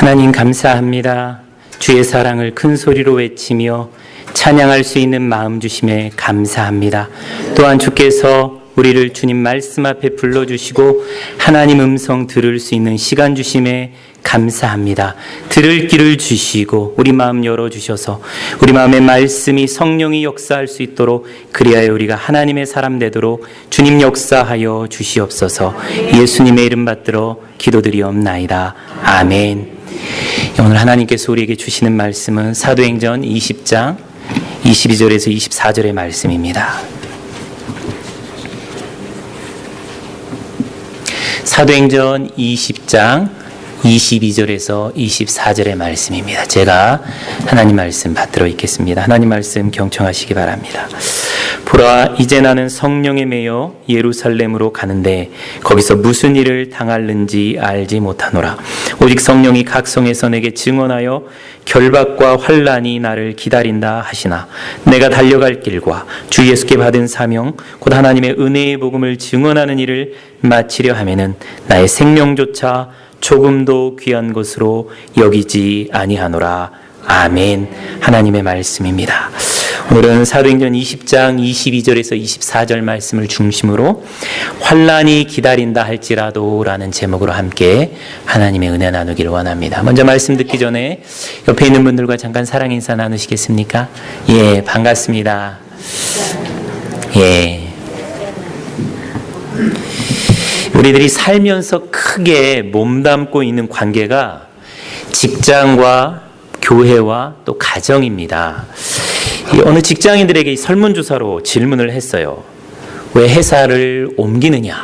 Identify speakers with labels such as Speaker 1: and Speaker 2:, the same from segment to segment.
Speaker 1: 하나님 감사합니다. 주의 사랑을 큰 소리로 외치며 찬양할 수 있는 마음 주심에 감사합니다. 또한 주께서 우리를 주님 말씀 앞에 불러주시고 하나님 음성 들을 수 있는 시간 주심에 감사합니다. 들을 길을 주시고 우리 마음 열어주셔서 우리 마음의 말씀이 성령이 역사할 수 있도록 그리하여 우리가 하나님의 사람 되도록 주님 역사하여 주시옵소서. 예수님의 이름 받들어 기도드리옵나이다. 아멘. 오늘 하나님께서 우리에게 주시는 말씀은 사도행전 20장 22절에서 24절의 말씀입니다. 사도행전 20장 22절에서 24절의 말씀입니다. 제가 하나님 말씀 받들어 읽겠습니다. 하나님 말씀 경청하시기 바랍니다. 보라, 이제 나는 성령에 매여 예루살렘으로 가는데 거기서 무슨 일을 당할는지 알지 못하노라. 오직 성령이 각 성에서 내게 증언하여 결박과 환난이 나를 기다린다 하시나 내가 달려갈 길과 주 예수께 받은 사명 곧 하나님의 은혜의 복음을 증언하는 일을 마치려 하면은 나의 생명조차 조금도 귀한 것으로 여기지 아니하노라. 아멘. 하나님의 말씀입니다. 오늘은 사도행전 20장 22절에서 24절 말씀을 중심으로 환난이 기다린다 할지라도 라는 제목으로 함께 하나님의 은혜 나누기를 원합니다. 먼저 말씀 듣기 전에 옆에 있는 분들과 잠깐 사랑 인사 나누시겠습니까? 예, 반갑습니다. 예. 우리들이 살면서 크게 몸담고 있는 관계가 직장과 교회와 또 가정입니다. 어느 직장인들에게 설문조사로 질문을 했어요. 왜 회사를 옮기느냐?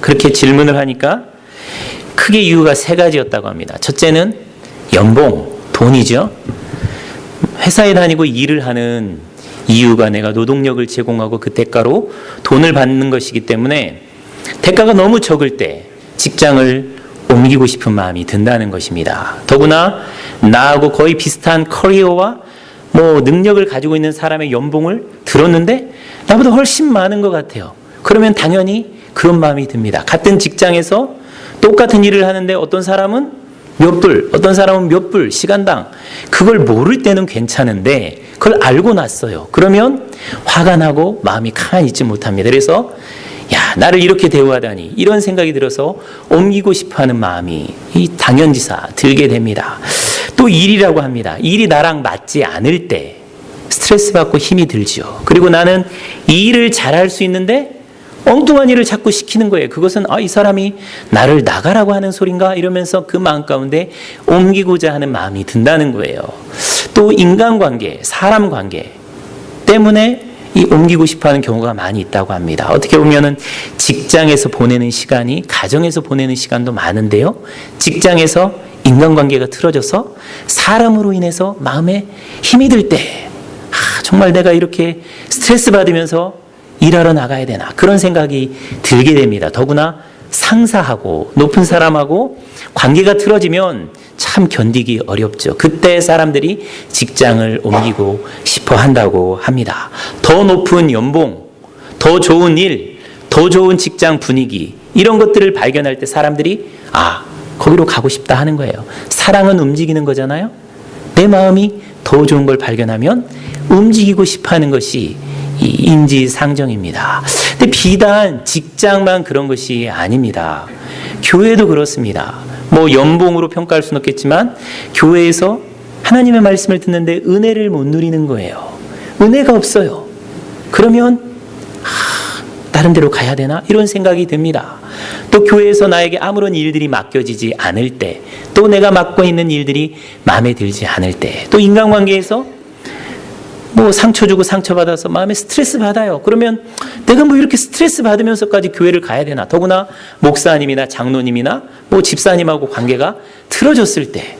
Speaker 1: 그렇게 질문을 하니까 크게 이유가 세 가지였다고 합니다. 첫째는 연봉, 돈이죠. 회사에 다니고 일을 하는 이유가 내가 노동력을 제공하고 그 대가로 돈을 받는 것이기 때문에 대가가 너무 적을 때 직장을 옮기고 싶은 마음이 든다는 것입니다. 더구나 나하고 거의 비슷한 커리어와 능력을 가지고 있는 사람의 연봉을 들었는데 나보다 훨씬 많은 것 같아요. 그러면 당연히 그런 마음이 듭니다. 같은 직장에서 똑같은 일을 하는데 어떤 사람은 몇 불, 어떤 사람은 몇 불, 시간당. 그걸 모를 때는 괜찮은데 그걸 알고 났어요. 그러면 화가 나고 마음이 가만히 있지 못합니다. 그래서 나를 이렇게 대우하다니 이런 생각이 들어서 옮기고 싶어하는 마음이 당연지사 들게 됩니다. 또 일이라고 합니다. 일이 나랑 맞지 않을 때 스트레스 받고 힘이 들죠. 그리고 나는 이 일을 잘할 수 있는데 엉뚱한 일을 자꾸 시키는 거예요. 그것은 이 사람이 나를 나가라고 하는 소린가 이러면서 그 마음 가운데 옮기고자 하는 마음이 든다는 거예요. 또 인간관계, 사람 관계 때문에 옮기고 싶어하는 경우가 많이 있다고 합니다. 어떻게 보면은 직장에서 보내는 시간이 가정에서 보내는 시간도 많은데요. 직장에서 인간관계가 틀어져서 사람으로 인해서 마음에 힘이 들 때 정말 내가 이렇게 스트레스 받으면서 일하러 나가야 되나 그런 생각이 들게 됩니다. 더구나 상사하고 높은 사람하고 관계가 틀어지면 참 견디기 어렵죠. 그때 사람들이 직장을 옮기고 싶어 한다고 합니다. 더 높은 연봉, 더 좋은 일, 더 좋은 직장 분위기 이런 것들을 발견할 때 사람들이 거기로 가고 싶다 하는 거예요. 사랑은 움직이는 거잖아요. 내 마음이 더 좋은 걸 발견하면 움직이고 싶어 하는 것이 이 인지상정입니다. 근데 비단 직장만 그런 것이 아닙니다. 교회도 그렇습니다. 연봉으로 평가할 수는 없겠지만 교회에서 하나님의 말씀을 듣는데 은혜를 못 누리는 거예요. 은혜가 없어요. 그러면 다른 데로 가야 되나? 이런 생각이 듭니다. 또 교회에서 나에게 아무런 일들이 맡겨지지 않을 때, 또 내가 맡고 있는 일들이 마음에 들지 않을 때, 또 인간관계에서 상처 주고 상처받아서 마음에 스트레스 받아요. 그러면 내가 이렇게 스트레스 받으면서까지 교회를 가야 되나? 더구나 목사님이나 장로님이나 집사님하고 관계가 틀어졌을 때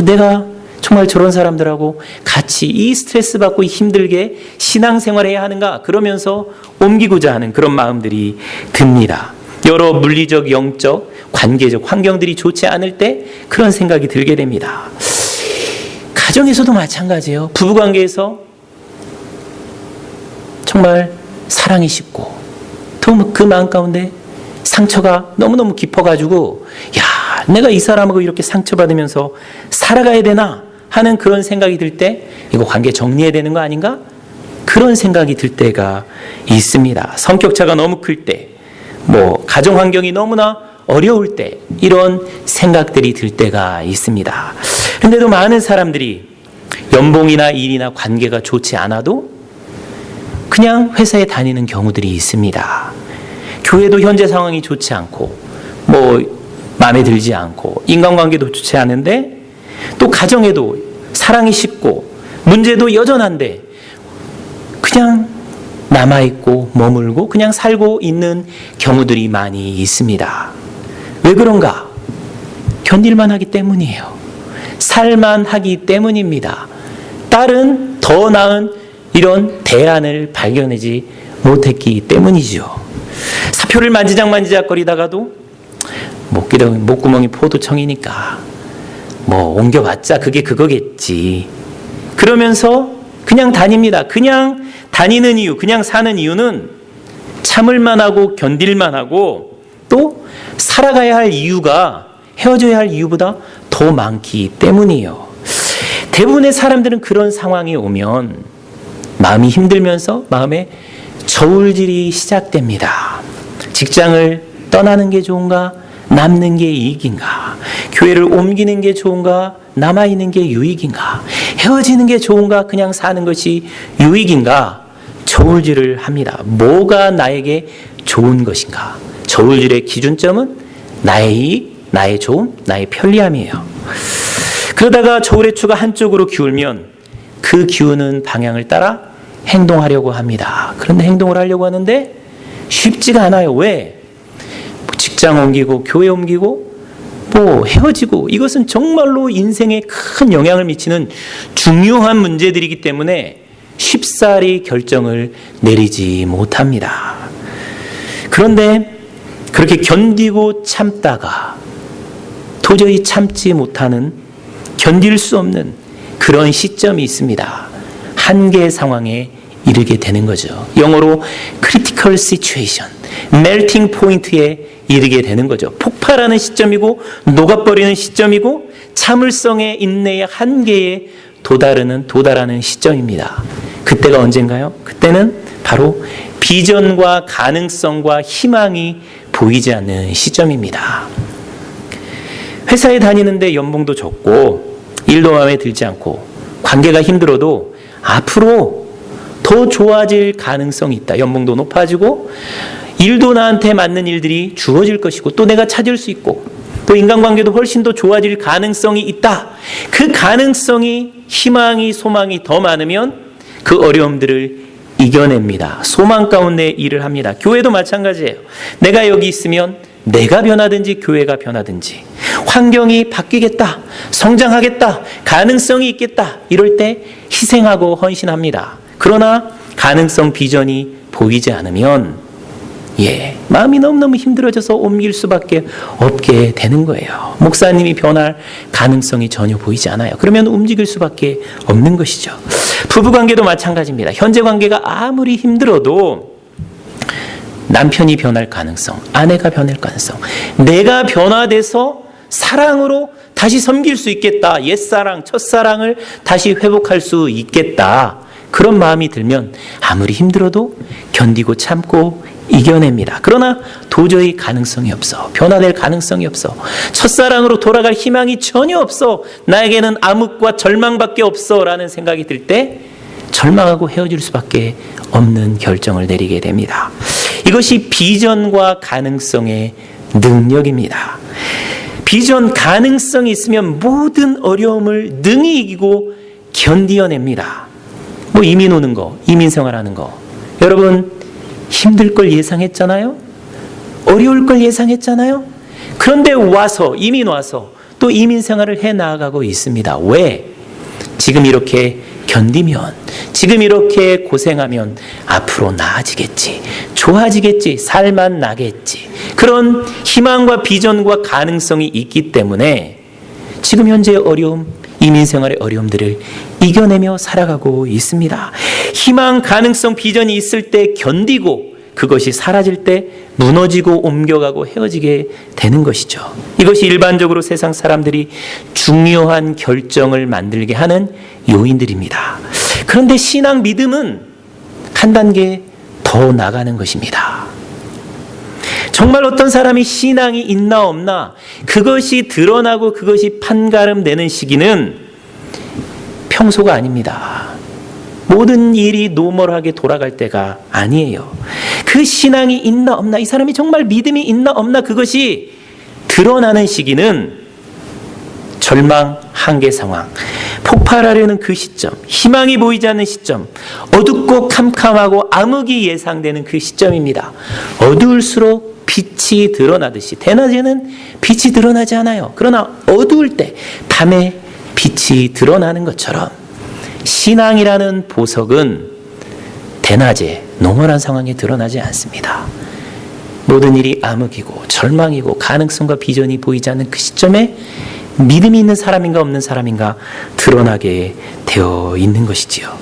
Speaker 1: 내가 정말 저런 사람들하고 같이 이 스트레스 받고 힘들게 신앙생활해야 하는가? 그러면서 옮기고자 하는 그런 마음들이 듭니다. 여러 물리적, 영적, 관계적 환경들이 좋지 않을 때 그런 생각이 들게 됩니다. 가정에서도 마찬가지예요. 부부관계에서 정말 사랑이 식고 또 그 마음 가운데 상처가 너무너무 깊어가지고 내가 이 사람하고 이렇게 상처받으면서 살아가야 되나 하는 그런 생각이 들 때 이거 관계 정리해야 되는 거 아닌가? 그런 생각이 들 때가 있습니다. 성격차가 너무 클 때, 가정 환경이 너무나 어려울 때 이런 생각들이 들 때가 있습니다. 그런데도 많은 사람들이 연봉이나 일이나 관계가 좋지 않아도 그냥 회사에 다니는 경우들이 있습니다. 교회도 현재 상황이 좋지 않고 마음에 들지 않고 인간관계도 좋지 않은데 또 가정에도 사랑이 쉽고 문제도 여전한데 그냥 남아있고 머물고 그냥 살고 있는 경우들이 많이 있습니다. 왜 그런가? 견딜만 하기 때문이에요. 살만 하기 때문입니다. 다른 더 나은 이런 대안을 발견하지 못했기 때문이죠. 사표를 만지작거리다가도 목구멍이 포도청이니까 옮겨봤자 그게 그거겠지. 그러면서 그냥 다닙니다. 그냥 다니는 이유, 그냥 사는 이유는 참을만 하고 견딜만 하고 또 살아가야 할 이유가 헤어져야 할 이유보다 더 많기 때문이에요. 대부분의 사람들은 그런 상황이 오면 마음이 힘들면서 마음에 저울질이 시작됩니다. 직장을 떠나는 게 좋은가? 남는 게 이익인가? 교회를 옮기는 게 좋은가? 남아있는 게 유익인가? 헤어지는 게 좋은가? 그냥 사는 것이 유익인가? 저울질을 합니다. 뭐가 나에게 좋은 것인가? 저울질의 기준점은 나의 이익, 나의 좋음, 나의 편리함이에요. 그러다가 저울의 추가 한쪽으로 기울면 그 기우는 방향을 따라 행동하려고 합니다. 그런데 행동을 하려고 하는데 쉽지가 않아요. 왜? 직장 옮기고 교회 옮기고 헤어지고 이것은 정말로 인생에 큰 영향을 미치는 중요한 문제들이기 때문에 쉽사리 결정을 내리지 못합니다. 그런데 그렇게 견디고 참다가 도저히 참지 못하는 견딜 수 없는 그런 시점이 있습니다. 한계 상황에 이르게 되는 거죠. 영어로 critical situation, melting point에 이르게 되는 거죠. 폭발하는 시점이고 녹아버리는 시점이고 참을성의 인내의 한계에 도달하는 시점입니다. 그때가 언젠가요? 그때는 바로 비전과 가능성과 희망이 보이지 않는 시점입니다. 회사에 다니는데 연봉도 적고 일도 마음에 들지 않고 관계가 힘들어도 앞으로 더 좋아질 가능성이 있다. 연봉도 높아지고 일도 나한테 맞는 일들이 주어질 것이고 또 내가 찾을 수 있고 또 인간관계도 훨씬 더 좋아질 가능성이 있다. 그 가능성이 희망이 소망이 더 많으면 그 어려움들을 이겨냅니다. 소망 가운데 일을 합니다. 교회도 마찬가지예요. 내가 여기 있으면 내가 변하든지 교회가 변하든지 환경이 바뀌겠다, 성장하겠다, 가능성이 있겠다 이럴 때 희생하고 헌신합니다. 그러나 가능성 비전이 보이지 않으면 마음이 너무너무 힘들어져서 옮길 수밖에 없게 되는 거예요. 목사님이 변할 가능성이 전혀 보이지 않아요. 그러면 움직일 수밖에 없는 것이죠. 부부관계도 마찬가지입니다. 현재 관계가 아무리 힘들어도 남편이 변할 가능성, 아내가 변할 가능성, 내가 변화돼서 사랑으로 다시 섬길 수 있겠다. 옛사랑, 첫사랑을 다시 회복할 수 있겠다. 그런 마음이 들면 아무리 힘들어도 견디고 참고 이겨냅니다. 그러나 도저히 가능성이 없어. 변화될 가능성이 없어. 첫사랑으로 돌아갈 희망이 전혀 없어. 나에게는 암흑과 절망밖에 없어. 라는 생각이 들 때 절망하고 헤어질 수밖에 없는 결정을 내리게 됩니다. 이것이 비전과 가능성의 능력입니다. 비전, 가능성이 있으면 모든 어려움을 능히 이기고 견디어냅니다. 이민 오는 거, 이민 생활하는 거. 여러분, 힘들 걸 예상했잖아요? 어려울 걸 예상했잖아요? 그런데 이민 와서 또 이민 생활을 해 나아가고 있습니다. 왜? 지금 이렇게 견디면, 지금 이렇게 고생하면 앞으로 나아지겠지, 좋아지겠지, 살만 나겠지. 그런 희망과 비전과 가능성이 있기 때문에 지금 현재의 어려움, 이민 생활의 어려움들을 이겨내며 살아가고 있습니다. 희망, 가능성, 비전이 있을 때 견디고 그것이 사라질 때 무너지고 옮겨가고 헤어지게 되는 것이죠. 이것이 일반적으로 세상 사람들이 중요한 결정을 만들게 하는 요인들입니다. 그런데 신앙 믿음은 한 단계 더 나가는 것입니다. 정말 어떤 사람이 신앙이 있나 없나 그것이 드러나고 그것이 판가름되는 시기는 평소가 아닙니다. 모든 일이 노멀하게 돌아갈 때가 아니에요. 그 신앙이 있나 없나, 이 사람이 정말 믿음이 있나 없나 그것이 드러나는 시기는 절망, 한계 상황, 폭발하려는 그 시점, 희망이 보이지 않는 시점, 어둡고 캄캄하고 암흑이 예상되는 그 시점입니다. 어두울수록 빛이 드러나듯이 대낮에는 빛이 드러나지 않아요. 그러나 어두울 때 밤에 빛이 드러나는 것처럼 신앙이라는 보석은 대낮에 노멀한 상황에 드러나지 않습니다. 모든 일이 암흑이고 절망이고 가능성과 비전이 보이지 않는 그 시점에 믿음이 있는 사람인가 없는 사람인가 드러나게 되어 있는 것이지요.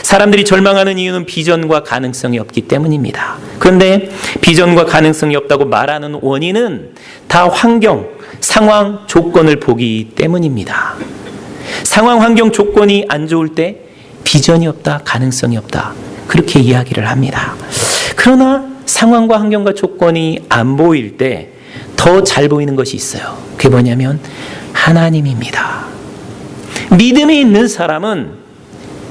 Speaker 1: 사람들이 절망하는 이유는 비전과 가능성이 없기 때문입니다. 그런데 비전과 가능성이 없다고 말하는 원인은 다 환경, 상황, 조건을 보기 때문입니다. 상황, 환경, 조건이 안 좋을 때 비전이 없다, 가능성이 없다 그렇게 이야기를 합니다. 그러나 상황과 환경과 조건이 안 보일 때 더 잘 보이는 것이 있어요. 그게 뭐냐면 하나님입니다. 믿음이 있는 사람은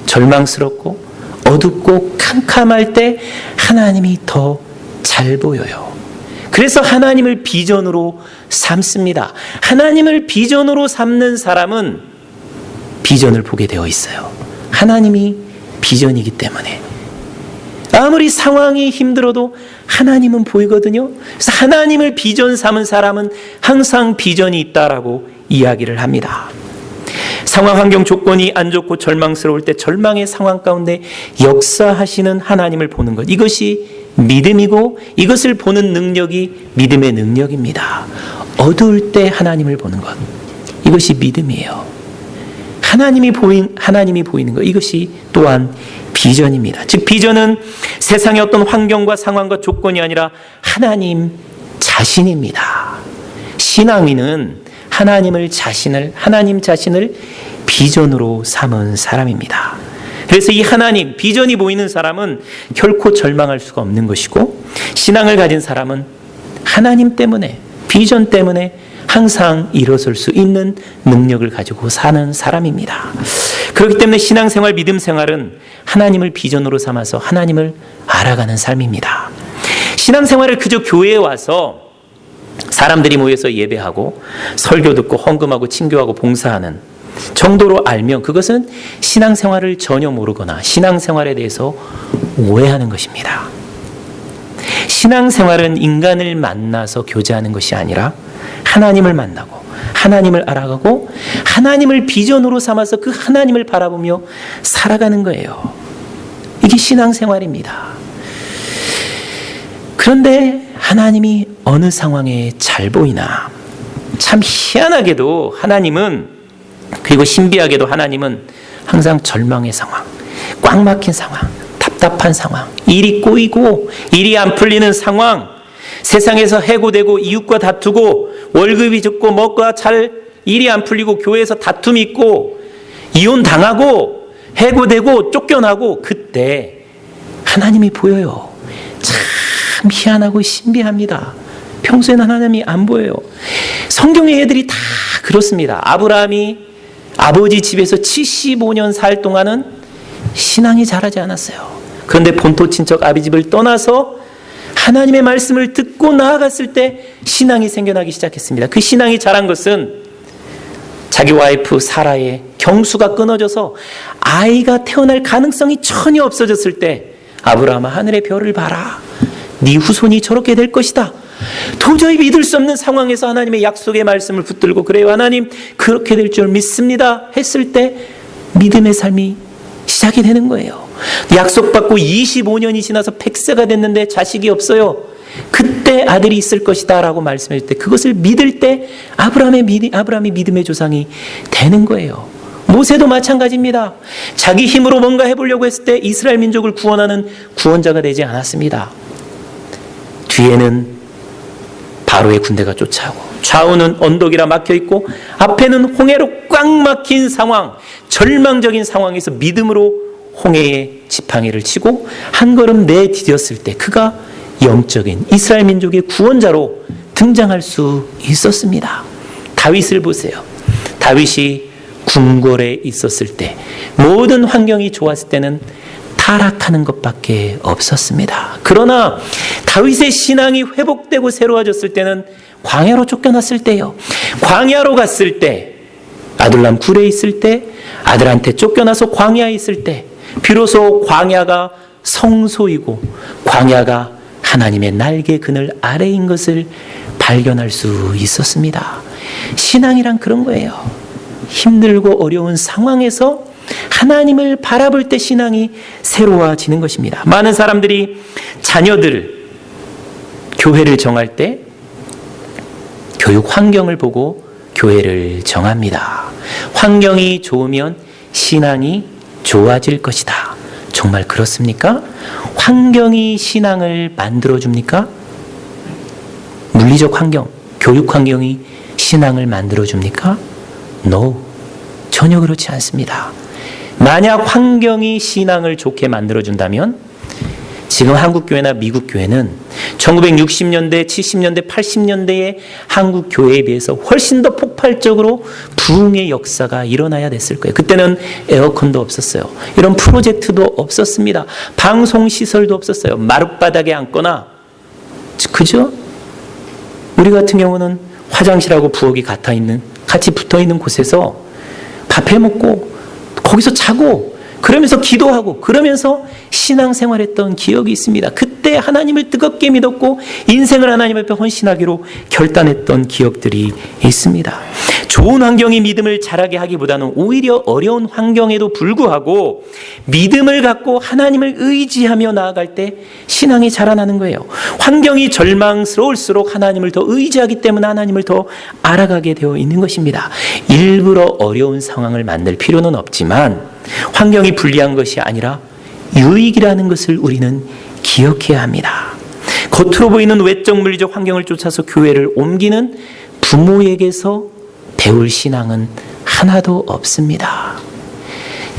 Speaker 1: 절망스럽고 어둡고 캄캄할 때 하나님이 더 잘 보여요. 그래서 하나님을 비전으로 삼습니다. 하나님을 비전으로 삼는 사람은 비전을 보게 되어 있어요. 하나님이 비전이기 때문에 아무리 상황이 힘들어도 하나님은 보이거든요. 그래서 하나님을 비전 삼은 사람은 항상 비전이 있다라고 이야기를 합니다. 상황, 환경, 조건이 안 좋고 절망스러울 때 절망의 상황 가운데 역사하시는 하나님을 보는 것, 이것이 믿음이고 이것을 보는 능력이 믿음의 능력입니다. 어두울 때 하나님을 보는 것, 이것이 믿음이에요. 하나님이 보이는 것, 이것이 또한 비전입니다. 즉 비전은 세상의 어떤 환경과 상황과 조건이 아니라 하나님 자신입니다. 신앙인은 하나님 자신을 비전으로 삼은 사람입니다. 그래서 이 하나님, 비전이 보이는 사람은 결코 절망할 수가 없는 것이고, 신앙을 가진 사람은 하나님 때문에, 비전 때문에 항상 일어설 수 있는 능력을 가지고 사는 사람입니다. 그렇기 때문에 신앙생활, 믿음생활은 하나님을 비전으로 삼아서 하나님을 알아가는 삶입니다. 신앙생활을 그저 교회에 와서 사람들이 모여서 예배하고 설교 듣고 헌금하고 친교하고 봉사하는 정도로 알면 그것은 신앙생활을 전혀 모르거나 신앙생활에 대해서 오해하는 것입니다. 신앙생활은 인간을 만나서 교제하는 것이 아니라 하나님을 만나고 하나님을 알아가고 하나님을 비전으로 삼아서 그 하나님을 바라보며 살아가는 거예요. 이게 신앙생활입니다. 그런데 하나님이 어느 상황에 잘 보이나, 참 희한하게도 하나님은, 그리고 신비하게도 하나님은 항상 절망의 상황, 꽉 막힌 상황, 답답한 상황, 일이 꼬이고 일이 안 풀리는 상황, 세상에서 해고되고 이웃과 다투고 월급이 적고 뭐가 잘 일이 안 풀리고 교회에서 다툼이 있고 이혼당하고 해고되고 쫓겨나고, 그때 하나님이 보여요. 참 희한하고 신비합니다. 평소에는 하나님이 안 보여요. 성경의 애들이 다 그렇습니다. 아브라함이 아버지 집에서 75년 살 동안은 신앙이 자라지 않았어요. 그런데 본토 친척 아비 집을 떠나서 하나님의 말씀을 듣고 나아갔을 때 신앙이 생겨나기 시작했습니다. 그 신앙이 자란 것은 자기 와이프 사라의 경수가 끊어져서 아이가 태어날 가능성이 전혀 없어졌을 때, 아브라함아 하늘의 별을 봐라, 네 후손이 저렇게 될 것이다. 도저히 믿을 수 없는 상황에서 하나님의 약속의 말씀을 붙들고, 그래요 하나님 그렇게 될 줄 믿습니다 했을 때 믿음의 삶이 시작이 되는 거예요. 약속받고 25년이 지나서 100세가 됐는데 자식이 없어요. 그때 아들이 있을 것이다 라고 말씀했을 때, 그것을 믿을 때 아브라함이 믿음의 조상이 되는 거예요. 모세도 마찬가지입니다. 자기 힘으로 뭔가 해보려고 했을 때 이스라엘 민족을 구원하는 구원자가 되지 않았습니다. 뒤에는 바로의 군대가 쫓아오고 좌우는 언덕이라 막혀있고 앞에는 홍해로 꽉 막힌 상황, 절망적인 상황에서 믿음으로 홍해의 지팡이를 치고 한 걸음 내디뎠을 때 그가 영적인 이스라엘 민족의 구원자로 등장할 수 있었습니다. 다윗을 보세요. 다윗이 궁궐에 있었을 때 모든 환경이 좋았을 때는 타락하는 것밖에 없었습니다. 그러나 다윗의 신앙이 회복되고 새로워졌을 때는 광야로 쫓겨났을 때요. 광야로 갔을 때, 아둘람 굴에 있을 때, 아들한테 쫓겨나서 광야에 있을 때 비로소 광야가 성소이고 광야가 하나님의 날개 그늘 아래인 것을 발견할 수 있었습니다. 신앙이란 그런 거예요. 힘들고 어려운 상황에서 하나님을 바라볼 때 신앙이 새로워지는 것입니다. 많은 사람들이 자녀들 교회를 정할 때 교육 환경을 보고 교회를 정합니다. 환경이 좋으면 신앙이 좋아질 것이다. 정말 그렇습니까? 환경이 신앙을 만들어줍니까? 물리적 환경, 교육 환경이 신앙을 만들어줍니까? No, 전혀 그렇지 않습니다. 만약 환경이 신앙을 좋게 만들어준다면 지금 한국교회나 미국교회는 1960년대, 70년대, 80년대의 한국교회에 비해서 훨씬 더 폭발적으로 부흥의 역사가 일어나야 됐을 거예요. 그때는 에어컨도 없었어요. 이런 프로젝트도 없었습니다. 방송시설도 없었어요. 마룻바닥에 앉거나, 그죠? 우리 같은 경우는 화장실하고 부엌이 같이 붙어있는 곳에서 밥 해먹고 거기서 자고 그러면서 기도하고 그러면서 신앙생활했던 기억이 있습니다. 그때 하나님을 뜨겁게 믿었고 인생을 하나님 앞에 헌신하기로 결단했던 기억들이 있습니다. 좋은 환경이 믿음을 자라게 하기보다는 오히려 어려운 환경에도 불구하고 믿음을 갖고 하나님을 의지하며 나아갈 때 신앙이 자라나는 거예요. 환경이 절망스러울수록 하나님을 더 의지하기 때문에 하나님을 더 알아가게 되어 있는 것입니다. 일부러 어려운 상황을 만들 필요는 없지만 환경이 불리한 것이 아니라 유익이라는 것을 우리는 기억해야 합니다. 겉으로 보이는 외적 물리적 환경을 쫓아서 교회를 옮기는 부모에게서 배울 신앙은 하나도 없습니다.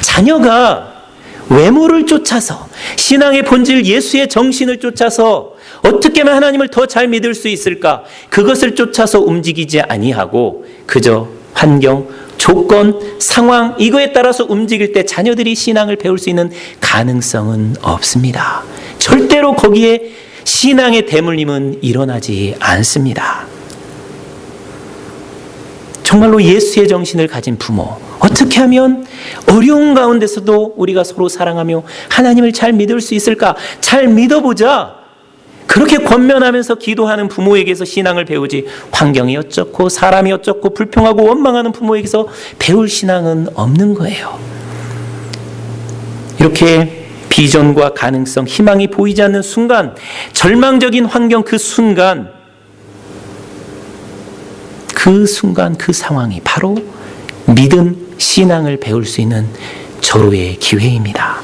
Speaker 1: 자녀가 외모를 쫓아서 신앙의 본질 예수의 정신을 쫓아서 어떻게 하면 하나님을 더 잘 믿을 수 있을까? 그것을 쫓아서 움직이지 아니하고 그저 환경, 조건, 상황 이거에 따라서 움직일 때 자녀들이 신앙을 배울 수 있는 가능성은 없습니다. 절대로 거기에 신앙의 대물림은 일어나지 않습니다. 정말로 예수의 정신을 가진 부모, 어떻게 하면 어려운 가운데서도 우리가 서로 사랑하며 하나님을 잘 믿을 수 있을까? 잘 믿어보자. 그렇게 권면하면서 기도하는 부모에게서 신앙을 배우지 환경이 어쩌고 사람이 어쩌고 불평하고 원망하는 부모에게서 배울 신앙은 없는 거예요. 이렇게 비전과 가능성, 희망이 보이지 않는 순간, 절망적인 환경 그 순간, 그 상황이 바로 믿음, 신앙을 배울 수 있는 절호의 기회입니다.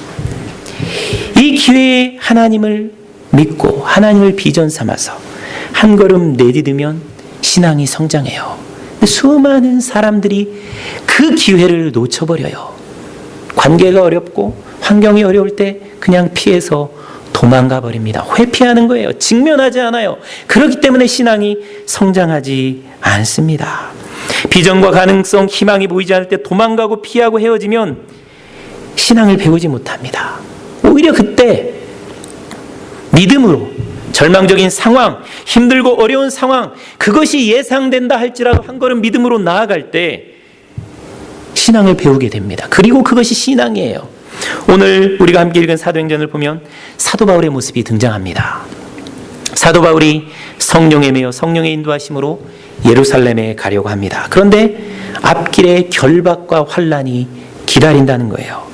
Speaker 1: 이 기회에 하나님을 믿고 하나님을 비전 삼아서 한 걸음 내디디면 신앙이 성장해요. 근데 수많은 사람들이 그 기회를 놓쳐버려요. 관계가 어렵고 환경이 어려울 때 그냥 피해서 도망가 버립니다. 회피하는 거예요. 직면하지 않아요. 그렇기 때문에 신앙이 성장하지 않습니다. 비전과 가능성, 희망이 보이지 않을 때 도망가고 피하고 헤어지면 신앙을 배우지 못합니다. 오히려 그때 믿음으로 절망적인 상황, 힘들고 어려운 상황, 그것이 예상된다 할지라도 한 걸음 믿음으로 나아갈 때 신앙을 배우게 됩니다. 그리고 그것이 신앙이에요. 오늘 우리가 함께 읽은 사도행전을 보면 사도 바울의 모습이 등장합니다. 사도 바울이 성령에 매여 성령의 인도하심으로 예루살렘에 가려고 합니다. 그런데 앞길에 결박과 환난이 기다린다는 거예요.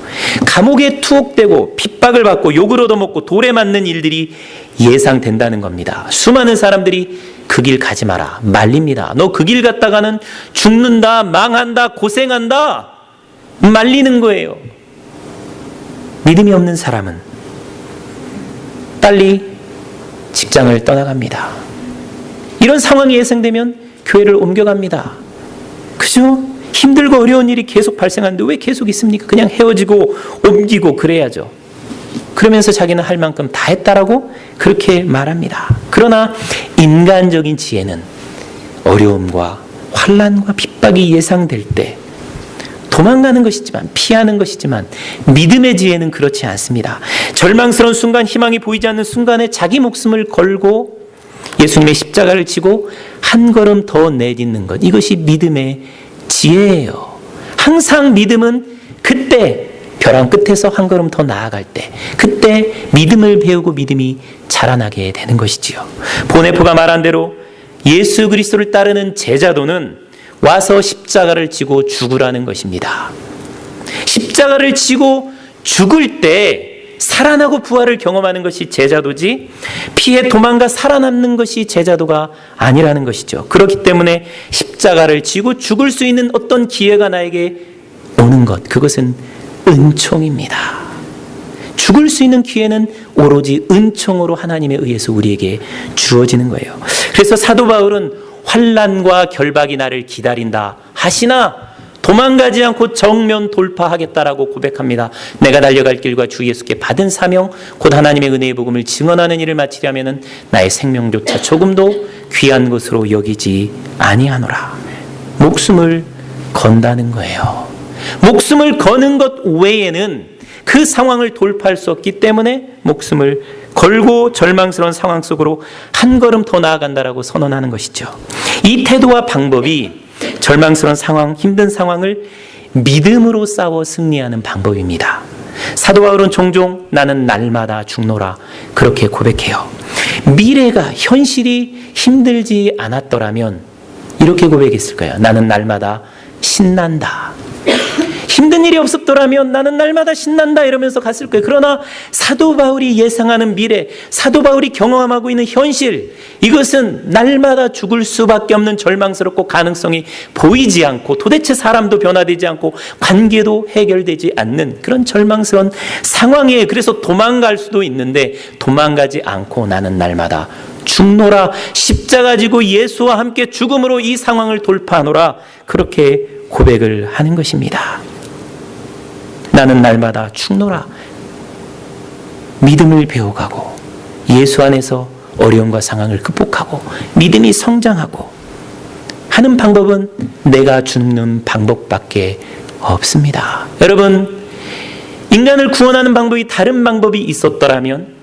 Speaker 1: 감옥에 투옥되고 핍박을 받고 욕을 얻어먹고 돌에 맞는 일들이 예상된다는 겁니다. 수많은 사람들이 그 길 가지 마라 말립니다. 너 그 길 갔다가는 죽는다, 망한다, 고생한다 말리는 거예요. 믿음이 없는 사람은 빨리 직장을 떠나갑니다. 이런 상황이 예상되면 교회를 옮겨갑니다. 그죠? 힘들고 어려운 일이 계속 발생하는데 왜 계속 있습니까? 그냥 헤어지고 옮기고 그래야죠. 그러면서 자기는 할 만큼 다 했다라고 그렇게 말합니다. 그러나 인간적인 지혜는 어려움과 환난과 핍박이 예상될 때 도망가는 것이지만, 피하는 것이지만, 믿음의 지혜는 그렇지 않습니다. 절망스러운 순간, 희망이 보이지 않는 순간에 자기 목숨을 걸고 예수님의 십자가를 지고 한 걸음 더 내딛는 것, 이것이 믿음의 지혜예요. 항상 믿음은 그때 벼랑 끝에서 한 걸음 더 나아갈 때, 그때 믿음을 배우고 믿음이 자라나게 되는 것이지요. 보네포가 말한 대로 예수 그리스도를 따르는 제자도는 와서 십자가를 지고 죽으라는 것입니다. 십자가를 지고 죽을 때 살아나고 부활을 경험하는 것이 제자도지, 피해 도망가 살아남는 것이 제자도가 아니라는 것이죠. 그렇기 때문에 십자가를 지고 죽을 수 있는 어떤 기회가 나에게 오는 것, 그것은 은총입니다. 죽을 수 있는 기회는 오로지 은총으로 하나님에 의해서 우리에게 주어지는 거예요. 그래서 사도 바울은 환난과 결박이 나를 기다린다 하시나 도망가지 않고 정면 돌파하겠다라고 고백합니다. 내가 달려갈 길과 주 예수께 받은 사명, 곧 하나님의 은혜의 복음을 증언하는 일을 마치려면 나의 생명조차 조금도 귀한 것으로 여기지 아니하노라. 목숨을 건다는 거예요. 목숨을 거는 것 외에는 그 상황을 돌파할 수 없기 때문에 목숨을 걸고 절망스러운 상황 속으로 한 걸음 더 나아간다라고 선언하는 것이죠. 이 태도와 방법이 절망스러운 상황, 힘든 상황을 믿음으로 싸워 승리하는 방법입니다. 사도 바울은 종종 나는 날마다 죽노라 그렇게 고백해요. 미래가, 현실이 힘들지 않았더라면 이렇게 고백했을 거예요. 나는 날마다 신난다. 힘든 일이 없었더라면 나는 날마다 신난다 이러면서 갔을 거예요. 그러나 사도 바울이 예상하는 미래, 사도 바울이 경험하고 있는 현실, 이것은 날마다 죽을 수밖에 없는 절망스럽고 가능성이 보이지 않고 도대체 사람도 변화되지 않고 관계도 해결되지 않는 그런 절망스러운 상황이에요. 그래서 도망갈 수도 있는데 도망가지 않고 나는 날마다 죽노라, 십자가 지고 예수와 함께 죽음으로 이 상황을 돌파하노라, 그렇게 고백을 하는 것입니다. 나는 날마다 죽노라. 믿음을 배워가고 예수 안에서 어려움과 상황을 극복하고 믿음이 성장하고 하는 방법은 내가 죽는 방법밖에 없습니다. 여러분, 인간을 구원하는 방법이 다른 방법이 있었더라면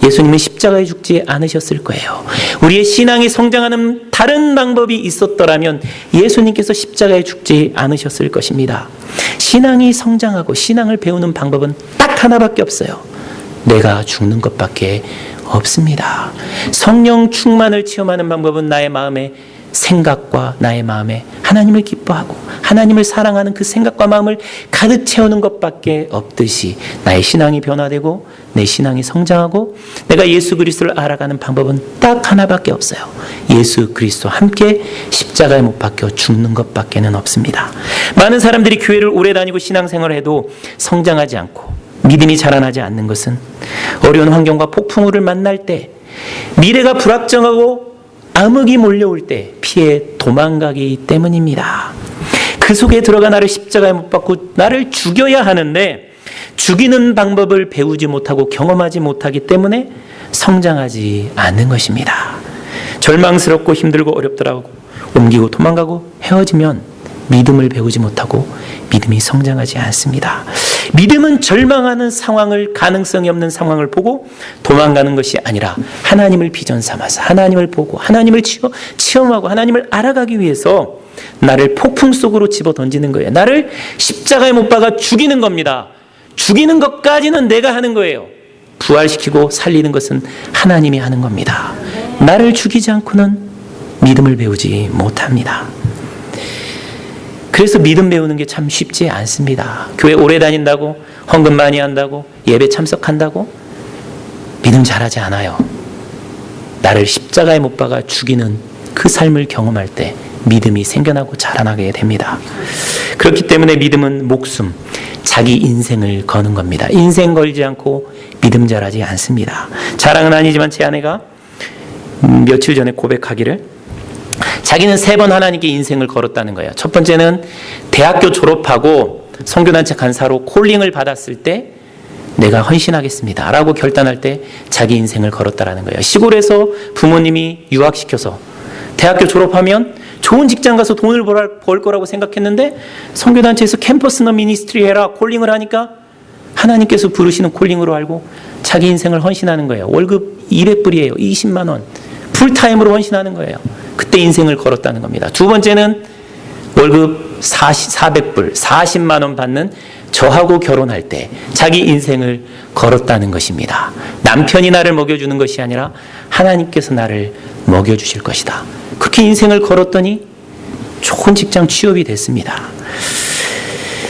Speaker 1: 예수님은 십자가에 죽지 않으셨을 거예요. 우리의 신앙이 성장하는 다른 방법이 있었더라면 예수님께서 십자가에 죽지 않으셨을 것입니다. 신앙이 성장하고 신앙을 배우는 방법은 딱 하나밖에 없어요. 내가 죽는 것밖에 없습니다. 성령 충만을 체험하는 방법은 나의 마음에 생각과 나의 마음에 하나님을 기뻐하고 하나님을 사랑하는 그 생각과 마음을 가득 채우는 것밖에 없듯이 나의 신앙이 변화되고 내 신앙이 성장하고 내가 예수 그리스도를 알아가는 방법은 딱 하나밖에 없어요. 예수 그리스도와 함께 십자가에 못 박혀 죽는 것밖에는 없습니다. 많은 사람들이 교회를 오래 다니고 신앙생활을 해도 성장하지 않고 믿음이 자라나지 않는 것은 어려운 환경과 폭풍우를 만날 때, 미래가 불확정하고 암흑이 몰려올 때 피해 도망가기 때문입니다. 그 속에 들어가 나를 십자가에 못 박고 나를 죽여야 하는데 죽이는 방법을 배우지 못하고 경험하지 못하기 때문에 성장하지 않는 것입니다. 절망스럽고 힘들고 어렵더라고 옮기고 도망가고 헤어지면 믿음을 배우지 못하고 믿음이 성장하지 않습니다. 믿음은 절망하는 상황을, 가능성이 없는 상황을 보고 도망가는 것이 아니라 하나님을 비전 삼아서 하나님을 보고 하나님을 체험하고 하나님을 알아가기 위해서 나를 폭풍 속으로 집어 던지는 거예요. 나를 십자가에 못 박아 죽이는 겁니다. 죽이는 것까지는 내가 하는 거예요. 부활시키고 살리는 것은 하나님이 하는 겁니다. 나를 죽이지 않고는 믿음을 배우지 못합니다. 그래서 믿음 배우는 게 참 쉽지 않습니다. 교회 오래 다닌다고, 헌금 많이 한다고, 예배 참석한다고 믿음 잘하지 않아요. 나를 십자가에 못 박아 죽이는 그 삶을 경험할 때 믿음이 생겨나고 자라나게 됩니다. 그렇기 때문에 믿음은 목숨, 자기 인생을 거는 겁니다. 인생 걸지 않고 믿음 잘하지 않습니다. 자랑은 아니지만 제 아내가 며칠 전에 고백하기를 자기는 3번 하나님께 인생을 걸었다는 거예요. 첫 번째는 대학교 졸업하고 선교단체 간사로 콜링을 받았을 때 내가 헌신하겠습니다 라고 결단할 때 자기 인생을 걸었다라는 거예요. 시골에서 부모님이 유학시켜서 대학교 졸업하면 좋은 직장 가서 돈을 벌 거라고 생각했는데 선교단체에서 캠퍼스 미니스트리 해라 콜링을 하니까 하나님께서 부르시는 콜링으로 알고 자기 인생을 헌신하는 거예요. 월급 200불이에요. 20만 원. 풀타임으로 헌신하는 거예요. 그때 인생을 걸었다는 겁니다. 두 번째는 월급 400불, 40만 원 받는 저하고 결혼할 때 자기 인생을 걸었다는 것입니다. 남편이 나를 먹여주는 것이 아니라 하나님께서 나를 먹여주실 것이다. 그렇게 인생을 걸었더니 좋은 직장 취업이 됐습니다.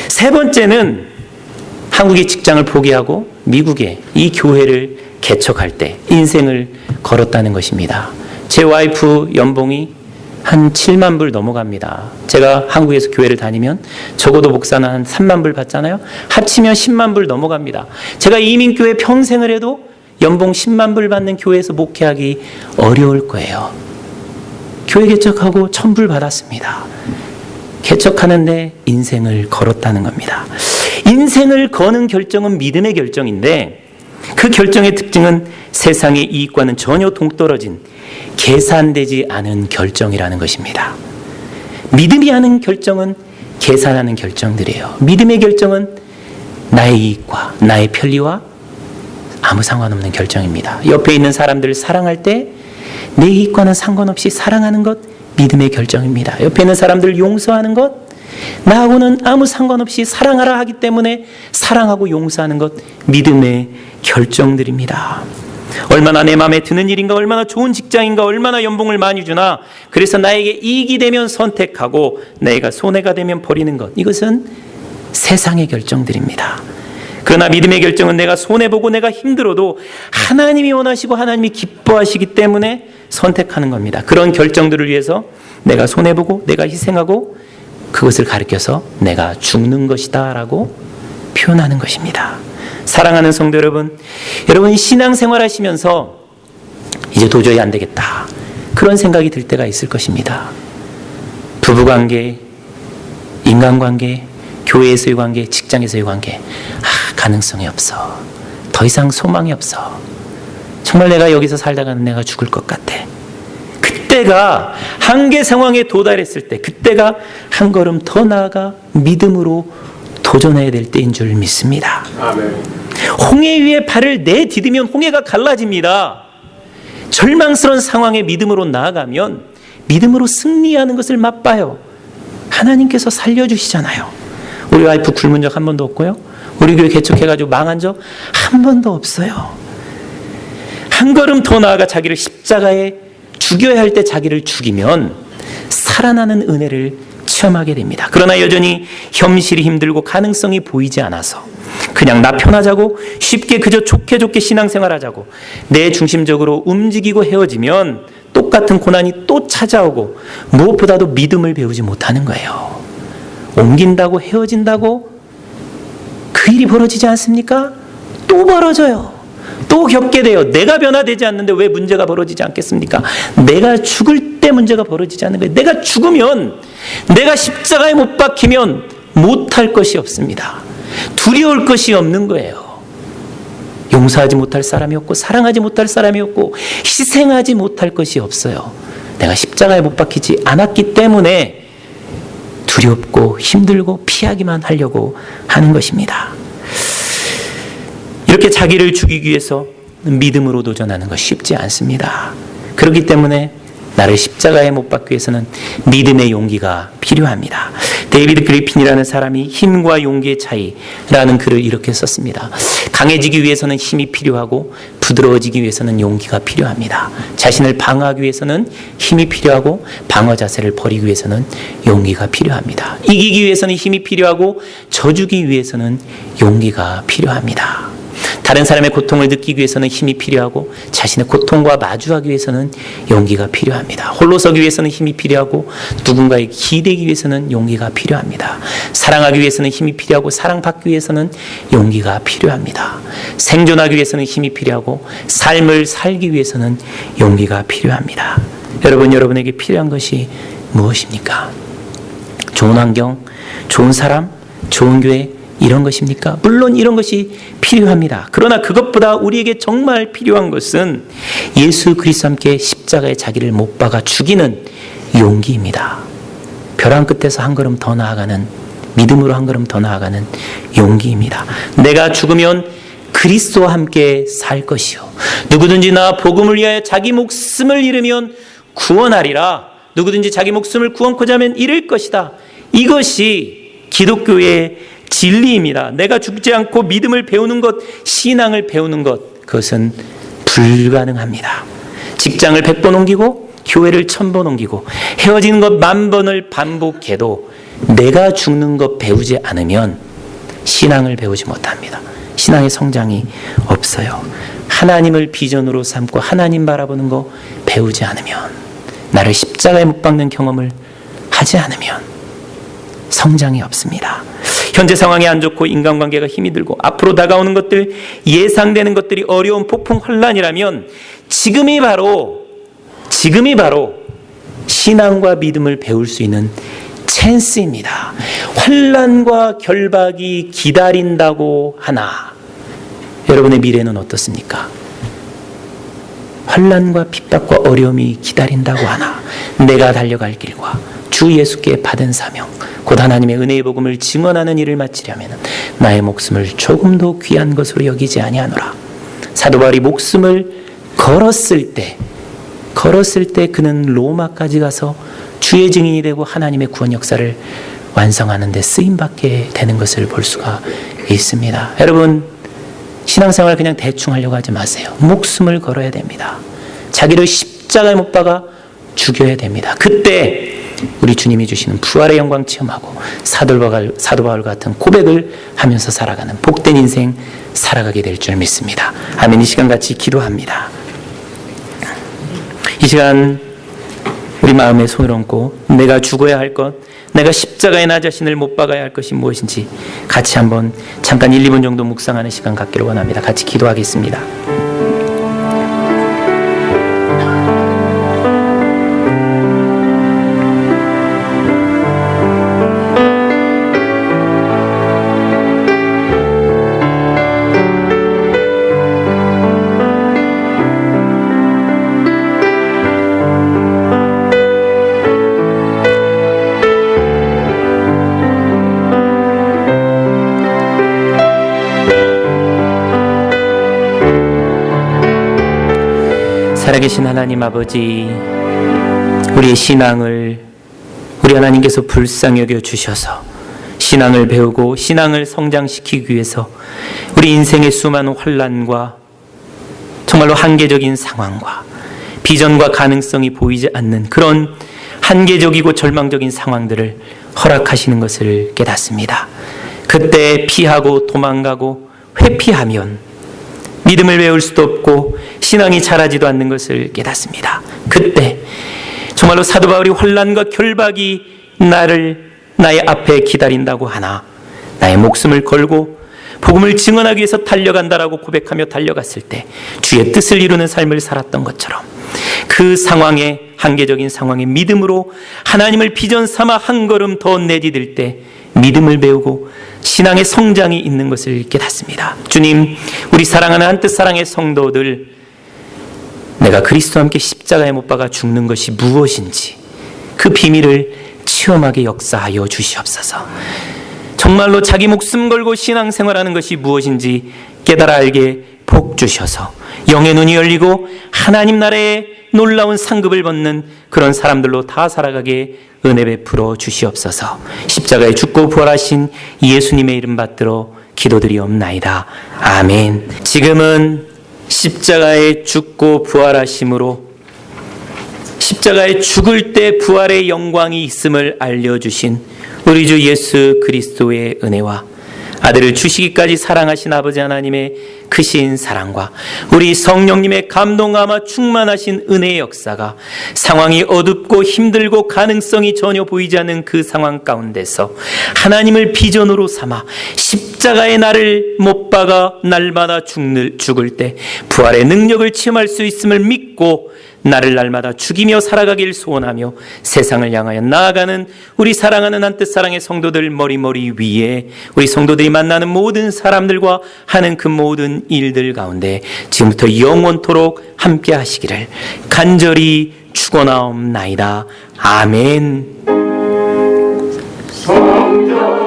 Speaker 1: 세 번째는 한국의 직장을 포기하고 미국에 이 교회를 개척할 때 인생을 걸었다는 것입니다. 제 와이프 연봉이 한 7만 불 넘어갑니다. 제가 한국에서 교회를 다니면 적어도 목사는 한 3만 불 받잖아요. 합치면 10만 불 넘어갑니다. 제가 이민교회 평생을 해도 연봉 10만 불 받는 교회에서 목회하기 어려울 거예요. 교회 개척하고 1,000불 받았습니다. 개척하는데 인생을 걸었다는 겁니다. 인생을 거는 결정은 믿음의 결정인데 그 결정의 특징은 세상의 이익과는 전혀 동떨어진 계산되지 않은 결정이라는 것입니다. 믿음이 하는 결정은 계산하는 결정들이에요. 믿음의 결정은 나의 이익과 나의 편리와 아무 상관없는 결정입니다. 옆에 있는 사람들을 사랑할 때 내 이익과는 상관없이 사랑하는 것 믿음의 결정입니다. 옆에 있는 사람들을 용서하는 것 나하고는 아무 상관없이 사랑하라 하기 때문에 사랑하고 용서하는 것 믿음의 결정들입니다. 얼마나 내 마음에 드는 일인가, 얼마나 좋은 직장인가, 얼마나 연봉을 많이 주나, 그래서 나에게 이익이 되면 선택하고 내가 손해가 되면 버리는 것, 이것은 세상의 결정들입니다. 그러나 믿음의 결정은 내가 손해보고 내가 힘들어도 하나님이 원하시고 하나님이 기뻐하시기 때문에 선택하는 겁니다. 그런 결정들을 위해서 내가 손해보고 내가 희생하고 그것을 가리켜서 내가 죽는 것이다 라고 표현하는 것입니다. 사랑하는 성도 여러분, 여러분 신앙생활 하시면서 이제 도저히 안 되겠다 그런 생각이 들 때가 있을 것입니다. 부부관계, 인간관계, 교회에서의 관계, 직장에서의 관계, 가능성이 없어. 더 이상 소망이 없어. 정말 내가 여기서 살다가는 내가 죽을 것 같아. 그때가 한계 상황에 도달했을 때, 그때가 한 걸음 더 나아가 믿음으로 도전해야 될 때인 줄 믿습니다. 아멘. 홍해 위에 발을 내디디면 홍해가 갈라집니다. 절망스러운 상황에 믿음으로 나아가면 믿음으로 승리하는 것을 맛봐요. 하나님께서 살려주시잖아요. 우리 와이프 굶은 적 한 번도 없고요. 우리 교회 개척해가지고 망한 적 한 번도 없어요. 한 걸음 더 나아가 자기를 십자가에 죽여야 할 때 자기를 죽이면 살아나는 은혜를 체험하게 됩니다. 그러나 여전히 현실이 힘들고 가능성이 보이지 않아서 그냥 나 편하자고 쉽게 그저 좋게 신앙생활하자고 내 중심적으로 움직이고 헤어지면 똑같은 고난이 또 찾아오고 무엇보다도 믿음을 배우지 못하는 거예요. 옮긴다고 헤어진다고 그 일이 벌어지지 않습니까? 또 벌어져요. 또 겪게 돼요. 내가 변화되지 않는데 왜 문제가 벌어지지 않겠습니까? 내가 죽을 때 문제가 벌어지지 않는 거예요. 내가 죽으면, 내가 십자가에 못 박히면 못할 것이 없습니다. 두려울 것이 없는 거예요. 용서하지 못할 사람이 없고 사랑하지 못할 사람이 없고 희생하지 못할 것이 없어요. 내가 십자가에 못 박히지 않았기 때문에 두렵고 힘들고 피하기만 하려고 하는 것입니다. 이렇게 자기를 죽이기 위해서 믿음으로 도전하는 것 쉽지 않습니다. 그렇기 때문에 나를 십자가에 못 박기 위해서는 믿음의 용기가 필요합니다. 데이비드 그리핀이라는 사람이 힘과 용기의 차이라는 글을 이렇게 썼습니다. 강해지기 위해서는 힘이 필요하고 부드러워지기 위해서는 용기가 필요합니다. 자신을 방어하기 위해서는 힘이 필요하고 방어 자세를 버리기 위해서는 용기가 필요합니다. 이기기 위해서는 힘이 필요하고 져주기 위해서는 용기가 필요합니다. 다른 사람의 고통을 느끼기 위해서는 힘이 필요하고 자신의 고통과 마주하기 위해서는 용기가 필요합니다. 홀로 서기 위해서는 힘이 필요하고 누군가에게 기대기 위해서는 용기가 필요합니다. 사랑하기 위해서는 힘이 필요하고 사랑받기 위해서는 용기가 필요합니다. 생존하기 위해서는 힘이 필요하고 삶을 살기 위해서는 용기가 필요합니다. 여러분에게 필요한 것이 무엇입니까? 좋은 환경, 좋은 사람, 좋은 교회, 이런 것입니까? 물론 이런 것이 필요합니다. 그러나 그것보다 우리에게 정말 필요한 것은 예수 그리스도와 함께 십자가에 자기를 못 박아 죽이는 용기입니다. 벼랑 끝에서 한 걸음 더 나아가는, 믿음으로 한 걸음 더 나아가는 용기입니다. 내가 죽으면 그리스도와 함께 살 것이요, 누구든지 나 복음을 위하여 자기 목숨을 잃으면 구원하리라. 누구든지 자기 목숨을 구원코자 하면 잃을 것이다. 이것이 기독교의 진리입니다. 내가 죽지 않고 믿음을 배우는 것, 신앙을 배우는 것, 그것은 불가능합니다. 직장을 100번 옮기고 교회를 1000번 옮기고 헤어지는 것 10,000번을 반복해도 내가 죽는 것 배우지 않으면 신앙을 배우지 못합니다. 신앙의 성장이 없어요. 하나님을 비전으로 삼고 하나님 바라보는 거 배우지 않으면, 나를 십자가에 못 박는 경험을 하지 않으면 성장이 없습니다. 현재 상황이 안 좋고 인간관계가 힘이 들고 앞으로 다가오는 것들, 예상되는 것들이 어려운 폭풍 혼란이라면 지금이 바로 신앙과 믿음을 배울 수 있는 찬스입니다. 환난과 결박이 기다린다고 하나 여러분의 미래는 어떻습니까? 환난과 핍박과 어려움이 기다린다고 하나 내가 달려갈 길과 주 예수께 받은 사명, 곧 하나님의 은혜의 복음을 증언하는 일을 마치려면 나의 목숨을 조금도 귀한 것으로 여기지 아니하노라. 사도 바울이 목숨을 걸었을 때 그는 로마까지 가서 주의 증인이 되고 하나님의 구원 역사를 완성하는 데 쓰임받게 되는 것을 볼 수가 있습니다. 여러분, 신앙생활 그냥 대충 하려고 하지 마세요. 목숨을 걸어야 됩니다. 자기를 십자가에 못 박아 죽여야 됩니다. 그때 우리 주님이 주시는 부활의 영광 체험하고 사도 바울 같은 고백을 하면서 살아가는 복된 인생 살아가게 될 줄 믿습니다. 아멘. 이 시간 같이 기도합니다. 이 시간 우리 마음에 손을 얹고 내가 죽어야 할 것, 내가 십자가에 나 자신을 못 박아야 할 것이 무엇인지 같이 한번 잠깐 1, 2분 정도 묵상하는 시간 갖기를 원합니다. 같이 기도하겠습니다. 살아계신 하나님 아버지, 우리의 신앙을 우리 하나님께서 불쌍히 여겨 주셔서 신앙을 배우고 신앙을 성장시키기 위해서 우리 인생의 수많은 환난과 정말로 한계적인 상황과 비전과 가능성이 보이지 않는 그런 한계적이고 절망적인 상황들을 허락하시는 것을 깨닫습니다. 그때 피하고 도망가고 회피하면 믿음을 배울 수도 없고 신앙이 자라지도 않는 것을 깨닫습니다. 그때 정말로 사도 바울이 환난과 결박이 나의 앞에 기다린다고 하나 나의 목숨을 걸고 복음을 증언하기 위해서 달려간다라고 고백하며 달려갔을 때 주의 뜻을 이루는 삶을 살았던 것처럼 그 상황에, 한계적인 상황에 믿음으로 하나님을 비전 삼아 한 걸음 더 내디딜 때 믿음을 배우고 신앙의 성장이 있는 것을 깨닫습니다. 주님, 우리 사랑하는 한뜻 사랑의 성도들, 내가 그리스도와 함께 십자가에 못 박아 죽는 것이 무엇인지 그 비밀을 체험하게 역사하여 주시옵소서. 정말로 자기 목숨 걸고 신앙생활하는 것이 무엇인지 깨달아 알게 복 주셔서 영의 눈이 열리고 하나님 나라의 놀라운 상급을 받는 그런 사람들로 다 살아가게 은혜 베풀어 주시옵소서. 십자가에 죽고 부활하신 예수님의 이름 받들어 기도드리옵나이다. 아멘. 지금은 십자가에 죽고 부활하심으로 십자가에 죽을 때 부활의 영광이 있음을 알려주신 우리 주 예수 그리스도의 은혜와 아들을 주시기까지 사랑하신 아버지 하나님의 크신 사랑과 우리 성령님의 감동감화 충만하신 은혜의 역사가 상황이 어둡고 힘들고 가능성이 전혀 보이지 않는 그 상황 가운데서 하나님을 비전으로 삼아 십자가의 나를 못 박아 날마다 죽을 때 부활의 능력을 체험할 수 있음을 믿고 나를 날마다 죽이며 살아가길 소원하며 세상을 향하여 나아가는 우리 사랑하는 한뜻사랑의 성도들 머리 위에 우리 성도들이 만나는 모든 사람들과 하는 그 모든 일들 가운데 지금부터 영원토록 함께 하시기를 간절히 축원하옵나이다. 아멘.
Speaker 2: 성령